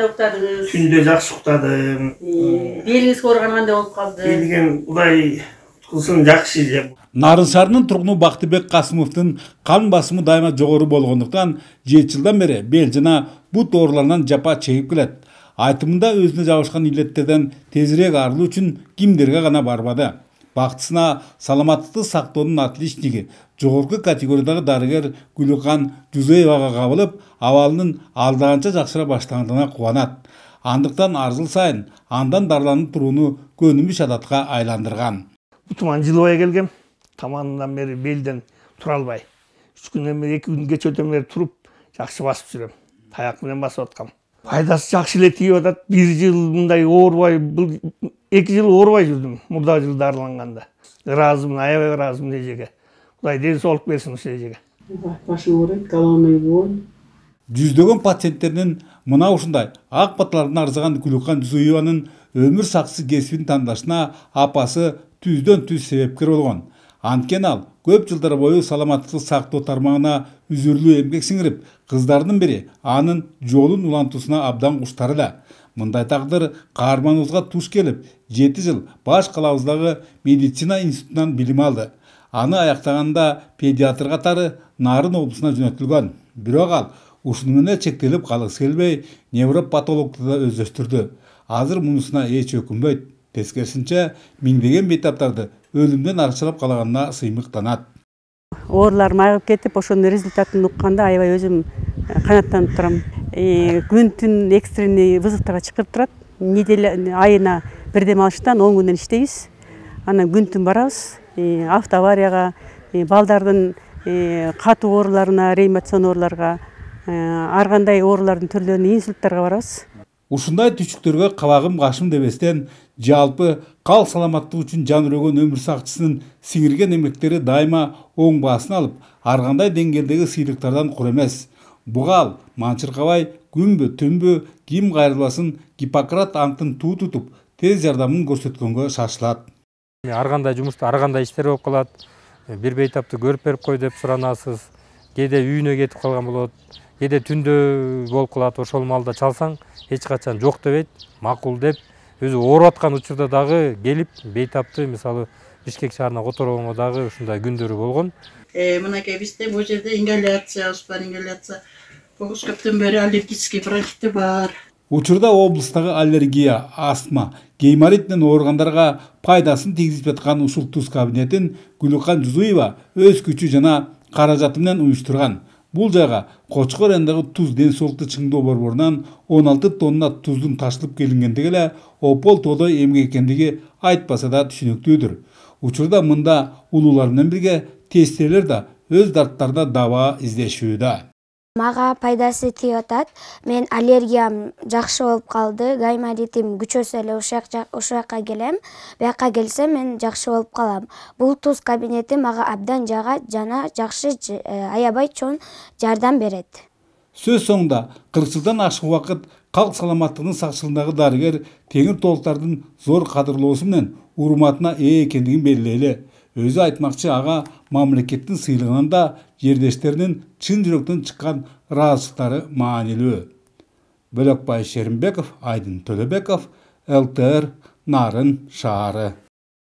Уктадыңыз? Түнде жакшы уктадым. Белиңиз ооруган кандай болуп калды? Белгим Кудай кылсын жакшы деп. Нарын шаарынын тургуну Бактыбек Касымовдун кан басымы дайыма жогору болгондуктан 7 жылдан бери бел жана бут ооруларынан жапа чегип келет. Айтымында өзүнө жабышкан илеттерден тезирээк арылуу үчүн кимдерге гана барбады. Бактысына саламаттыкты сактоонун отличниги, жогорку категориядагы дарыгер Гүлүкан Жузеевага кабылып, абалынын алдаганча жакшыра баштагандыгына кубанат. Андыктан арзыл сайын андан дарыланып турууну көнүмүш адатка айландырган. Бутуман жылыбай келгем. Таманынан бери белден тура албай. 3 күндөн бери 2 күн кечөөтөн бери туруп жакшы басып жүрөм. Таяк менен басып аткам. Пайдасы жакшы эле тийип атат. 1 жыл мындай оорубай, 2 жыл оорубай жүрдүм. Мурда жыл дарыланганда. Ыраазымын, аябай ыраазымын эжеге. Кудай ден соолук берсин ошол эжеге. Башы ооруйт, головной боль. Жүздөгөн пациенттердин мына ушундай ак баталарына арзыган Гүлүкан Жузееванын өмүр сакчысы кесибин тандашына апасы түздөн түз себепкер болгон. Анткени ал көп жылдар бою саламаттыкты сактоо тармагына үзүрлүү эмгек сиңирип, кыздарынын бири анын жолун улантуусуна абдан куштар эле. Мындай тагдыр каарманыбызга туш келип, 7 жыл баш калабыздагы медицина институтунан билим алды. Аны аяктаганда педиатр катары Нарын облусуна жөнөтүлгөн. Бирок ал ушуну менен чектелип калгысы келбей, невропатологду да өздөштүрдү. Азыр мунусуна эч өкүнбөйт. Тескерисинче, миңдеген бейтаптарды өлүмдөн арчылап калаганына сыймыктанат. Ооруларым айыгып кетип, ошонун результатын укканда аябай өзүм канаттанып турам. Күн түн экстренный вызовтарга чыгып турат. Неделя айына бирдем алыштан 10 күндөн иштейбиз. Анан күн түн барабыз. Автоаварияга, балдардын катуу ооруларына, реанимацион ооруларга, ар кандай оорулардын түрлөрүнө, инсульттарга барабыз. Ушундай түчүктөргө кабагым кашым дебестен, жалпы кал саламаттык үчүн жан өрөгөн өмүр сакчысынын сиңирген эмгектери дайыма оң баасын алып, ар кандай деңгээлдеги сыйлыктардан кур эмес. Буга ал манчыркабай, күнбү түнбү ким кайрылбасын Гиппократ антын туу тутуп, тез жардамын көрсөткөнгө шашылат. Ар кандай жумушта ар кандай иштер болуп калат. Бир бейтапты көрүп берип кой деп суранасыз. Кээде үйүнө кетип калган болот. Кээде түндө болуп калат. Ошол маалда чалсаң эч качан жок дебейт, макул деп өзү ооруп аткан учурда дагы келип бейтапты мисалы Бишкек шаарына которгонго дагы ушундай күндөрү болгон. Мынакей бизде бул жерде ингаляция, успан ингаляция. Тогуз көптөн бери аллергический бронхити бар. Учурда облустагы аллергия, астма, гейморит менен ооругандарга пайдасын тийгизип жаткан ушул туз кабинетин Гүлүкан Жузеева өз күчү жана каражаты менен уюштурган. Бул жайга Кочкор районундагы туз ден соолукту чыңдоо борборунан 16 тонна туздун ташылып келингендиги эле опол тоодой эмгек экендиги айтпаса да түшүнүктүүдүр. Учурда мында улуулар менен бирге тестелер да өз дарттарына даба издешүүдө. Мага пайдасы тийип атат. Мен аллергиям жакшы болуп калды. Гайморитим күчөсө эле ушакка келем. Бияка келсем мен жакшы болуп калам. Бул туз кабинети мага абдан жагат жана жакшы аябай чоң жардам берет. Сөз соңунда 40 жылдан ашык убакыт калк саламаттыгынын сакчылыгындагы дарыгер теңир толуктардын зор кадырлоосу менен урматына ээ экендигин белгилейли. Өзү айтмакчы ага мамлекеттин сыйлыгынан да жердештеринин чын жүрөктөн чыккан ыраазычылыктары маанилүү. Бөлөкбай Шеримбеков, Айдын Төлөбеков, ЛТР, Нарын шаары.